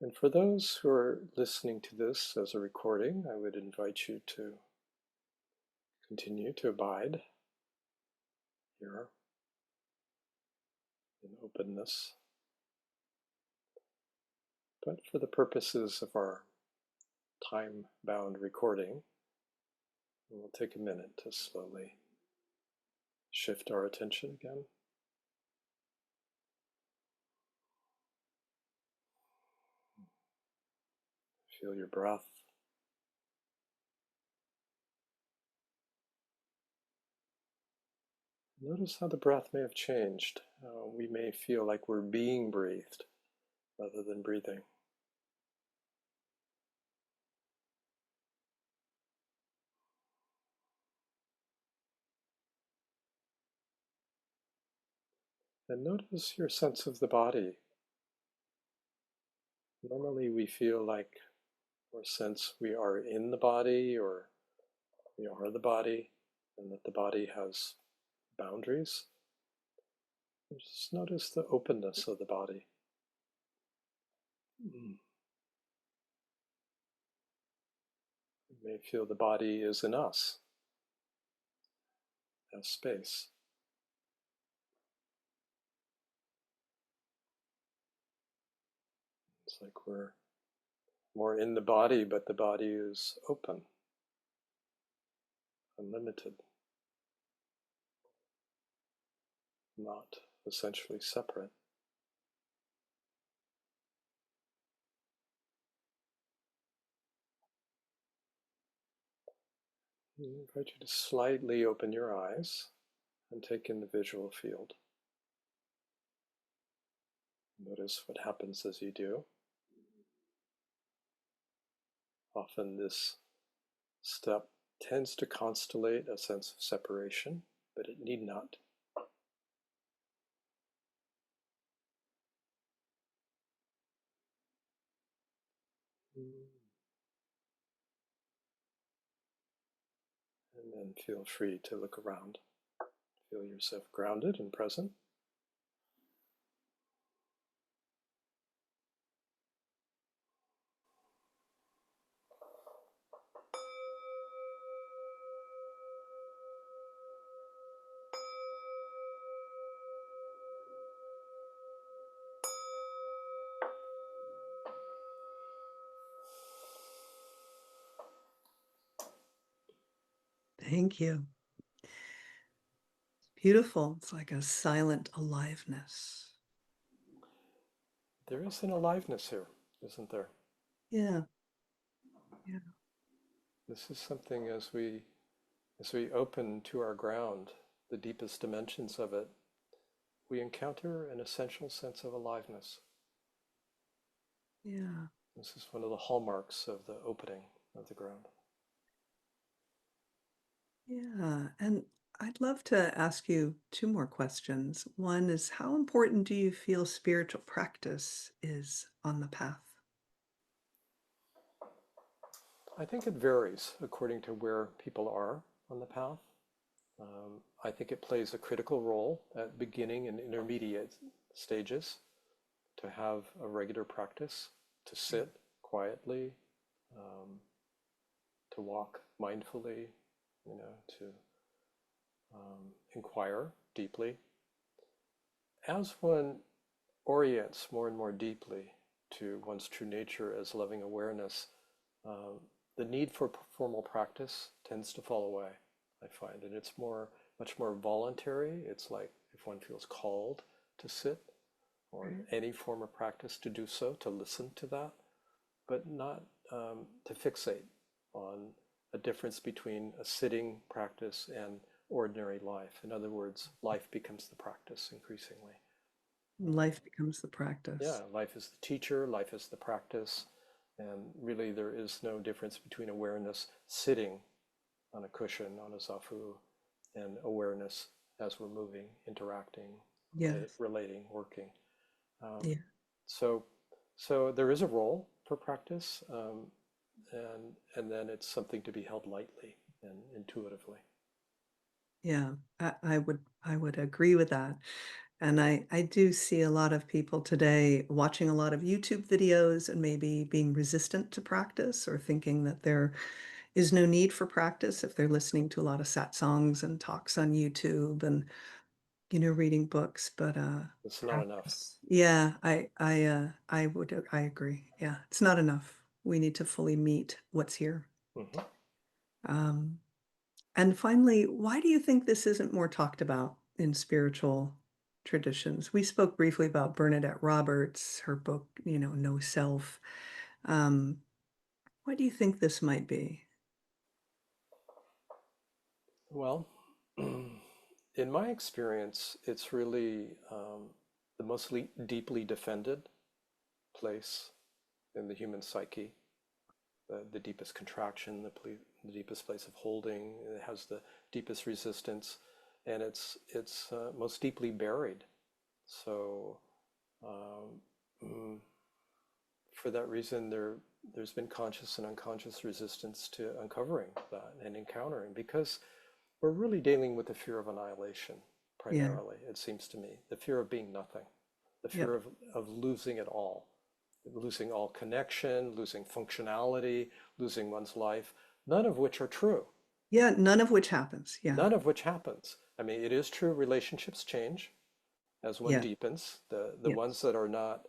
And for those who are listening to this as a recording, I would invite you to continue to abide here in openness. But for the purposes of our time-bound recording, we'll take a minute to slowly shift our attention again. Feel your breath. Notice how the breath may have changed. We may feel like we're being breathed rather than breathing. And notice your sense of the body. Normally we feel like or sense we are in the body or we are the body and that the body has boundaries. And just notice the openness of the body. You may feel the body is in us, as space. It's like we're more in the body, but the body is open, unlimited, not essentially separate. I invite you to slightly open your eyes and take in the visual field. Notice what happens as you do. Often this step tends to constellate a sense of separation, but it need not. And then feel free to look around. Feel yourself grounded and present. Thank you. Beautiful. It's like a silent aliveness. There is an aliveness here, isn't there? Yeah. Yeah. This is something as we open to our ground, the deepest dimensions of it, we encounter an essential sense of aliveness. Yeah. This is one of the hallmarks of the opening of the ground. Yeah. And I'd love to ask you two more questions. One is, how important do you feel spiritual practice is on the path? I think it varies according to where people are on the path. I think it plays a critical role at beginning and intermediate stages to have a regular practice, to sit quietly, um, to walk mindfully, to inquire deeply. As one orients more and more deeply to one's true nature as loving awareness, um, the need for formal practice tends to fall away, I find. And it's much more voluntary. It's like if one feels called to sit or Right. any form of practice to do so, to listen to that, but not to fixate on a difference between a sitting practice and ordinary life. In other words, life becomes the practice increasingly. Um, Life becomes the yeah, practice. life is the teacher, life is the practice, and really there is no difference between awareness sitting on a cushion, on a zafu, and awareness as we're moving, interacting, Yes. relating, working. Um, Yeah. so, so there is a role for practice, and then it's something to be held lightly and intuitively. Yeah. I would agree with that. And I do see a lot of people today watching a lot of YouTube videos and maybe being resistant to practice or thinking that there is no need for practice if they're listening to a lot of satsangs and talks on YouTube and reading books, but It's not enough. practice. Yeah, I agree. Yeah, it's not enough. We need to fully meet what's here. Hmm. Um, and finally, why do you think this isn't more talked about in spiritual traditions? We spoke briefly about Bernadette Roberts, her book, No Self. Um, why do you think this might be? Well, in my experience, it's really the most deeply defended place in the human psyche, the deepest contraction, the deepest place of holding. It has the deepest resistance, and it's most deeply buried. So, um, mm, for that reason, there's been conscious and unconscious resistance to uncovering that and encountering because we're really dealing with the fear of annihilation Yeah. primarily, it seems to me. The fear of being nothing, the fear Yep. of losing it all, losing all connection, losing functionality, losing one's life, none of which are true, Yeah. None of which happens. Yeah. none of which happens. I mean, it is true relationships change as one Yeah. deepens. The ones Yes. that are not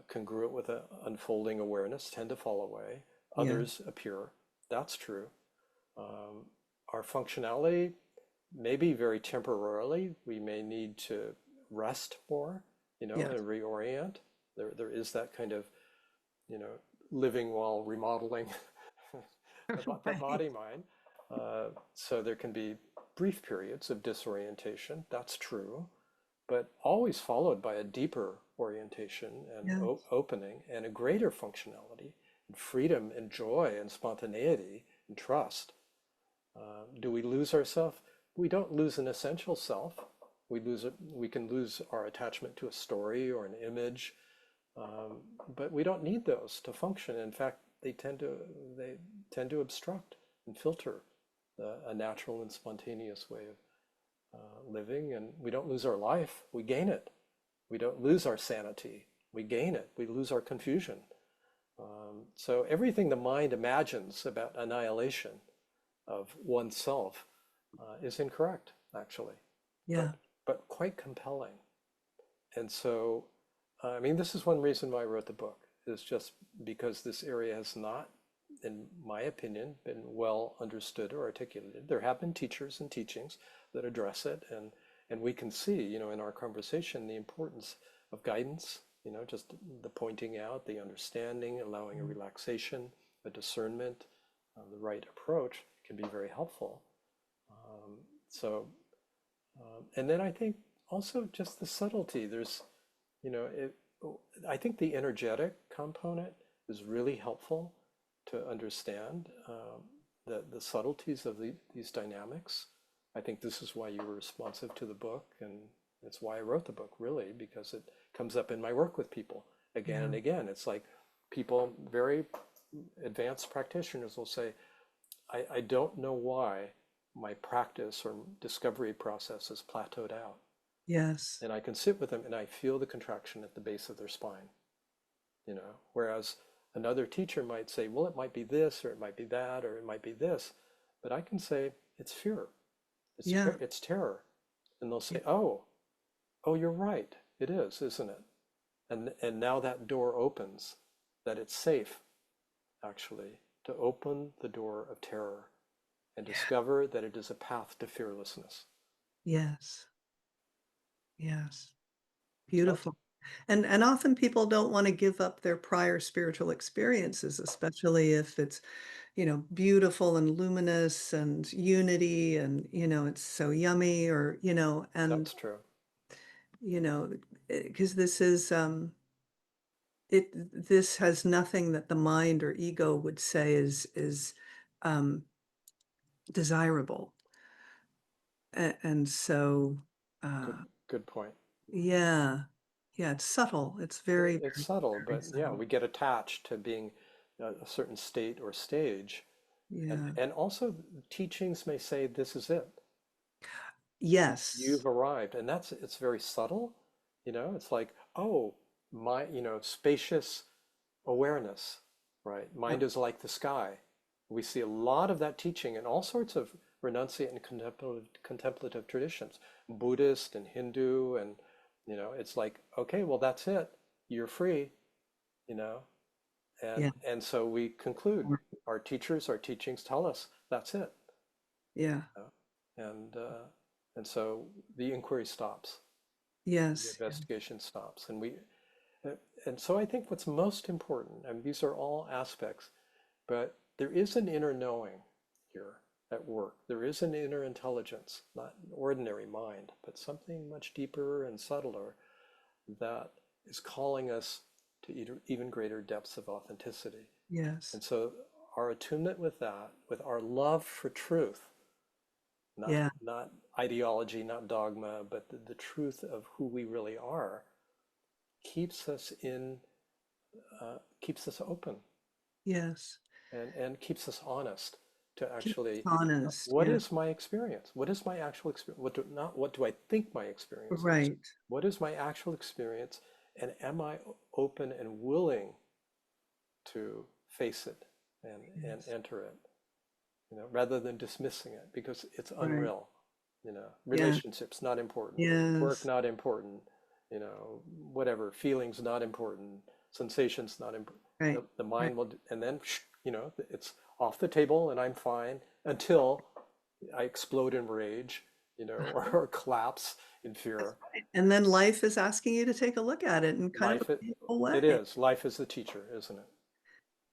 congruent with an unfolding awareness tend to fall away. Yeah. Others appear. That's true. Um, our functionality, maybe very temporarily, we may need to rest more, Yes. and reorient. There is that kind of, you know, living while remodeling the Right. body mind. So there can be brief periods of disorientation. That's true, but always followed by a deeper orientation and Yeah. opening and a greater functionality and freedom and joy and spontaneity and trust. Do we lose ourselves? We don't lose an essential self. We lose it. We can lose our attachment to a story or an image, um, but we don't need those to function. In fact, they tend to obstruct and filter a natural and spontaneous way of living. And we don't lose our life. We gain it. We don't lose our sanity. We gain it. We lose our confusion. So everything the mind imagines about annihilation of oneself is incorrect, actually, Yeah. but quite compelling. And so, I mean, this is one reason why I wrote the book, is just because this area has not, in my opinion, been well understood or articulated. There have been teachers and teachings that address it, and we can see, in our conversation, the importance of guidance, just the pointing out, the understanding, allowing a relaxation, a discernment, the right approach can be very helpful. Um, so, and then I think also just the subtlety. There's, you know, it, I think the energetic component is really helpful to understand the subtleties of these dynamics. I think this is why you were responsive to the book, and it's why I wrote the book, really, because it comes up in my work with people again Yeah. and again. It's like people, very advanced practitioners, will say, I don't know why my practice or discovery process is plateaued out. Yes. And I can sit with them and I feel the contraction at the base of their spine, whereas another teacher might say, well, it might be this, or it might be that, or it might be this. But I can say, it's fear, Yeah. it's terror. And they'll say, oh, you're right. It is, isn't it? And now that door opens, that it's safe, actually, to open the door of terror and Yeah. discover that it is a path to fearlessness. Yes. Yes. So Beautiful. And often people don't want to give up their prior spiritual experiences, especially if it's, beautiful and luminous and unity and, it's so yummy or, and, that's true. you know, because this has nothing that the mind or ego would say is um, desirable. And so, Good, uh, good point. yeah, yeah, it's subtle. It's very, It's very, subtle, very but yeah, subtle. we get attached to being a certain state or stage. And, Yeah. and also teachings may say, this is it. Yes. You've arrived. And it's very subtle. It's like, oh, spacious awareness, right? Mind Yep. is like the sky. We see a lot of that teaching in all sorts of renunciate and contemplative traditions, Buddhist and Hindu, and it's like, okay, well, that's it. You're free, you know, and Yeah. and so we conclude our teachers, our teachings tell us that's it, Yeah. and and so the inquiry stops, the Yes. Yeah. investigation stops, uh, and so I think what's most important, and these are all aspects, but there is an inner knowing here at work. There is an inner intelligence, not an ordinary mind, but something much deeper and subtler that is calling us to even greater depths of authenticity. Yes. And so our attunement with that, with our love for truth, not Yeah. not ideology, not dogma, but the truth of who we really are, keeps us keeps us open Yes. and keeps us honest to Keep actually, honest. what Yeah. is my experience? What is my actual experience? What do I think my experience is? Right. What is my actual experience? And am I open and willing to face it and Yes. enter it, rather than dismissing it because it's Right. unreal. Yeah. Relationships not important, work Yes. not important, whatever, feelings not important, sensations not important. Right. The Right. mind will, and then it's off the table, and I'm fine until I explode in rage, or collapse in That's fear. right. And then life is asking you to take a look at it in kind of a Life, it, painful it way. is. Life is the teacher, isn't it?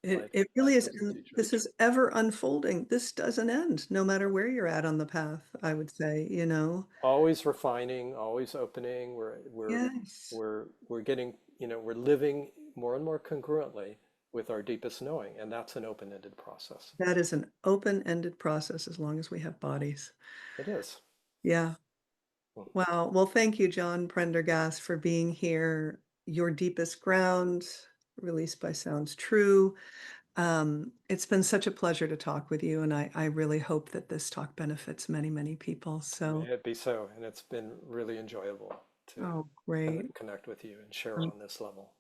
It Life, it really life is, is the and teacher. this is ever unfolding. This doesn't end, no matter where you're at on the path, I would say, Always refining, always opening. Yes. We're getting, we're living more and more congruently with our deepest knowing, and that's an open-ended process. That is an open-ended process as long as we have bodies. It is. Yeah. Well, Wow. Well, thank you, John Prendergast, for being here. Your Deepest Ground, released by Sounds True. It's been such a pleasure to talk with you, and I really hope that this talk benefits many, many people. may So, it be so, and it's been really enjoyable to oh, great. connect with you and share I'm, on this level.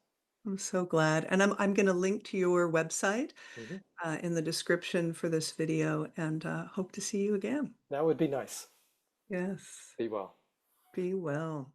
I'm so glad. And I'm going to link to your website Mhm. in the description for this video, and hope to see you again. That would be nice. Yes. Be well. Be well.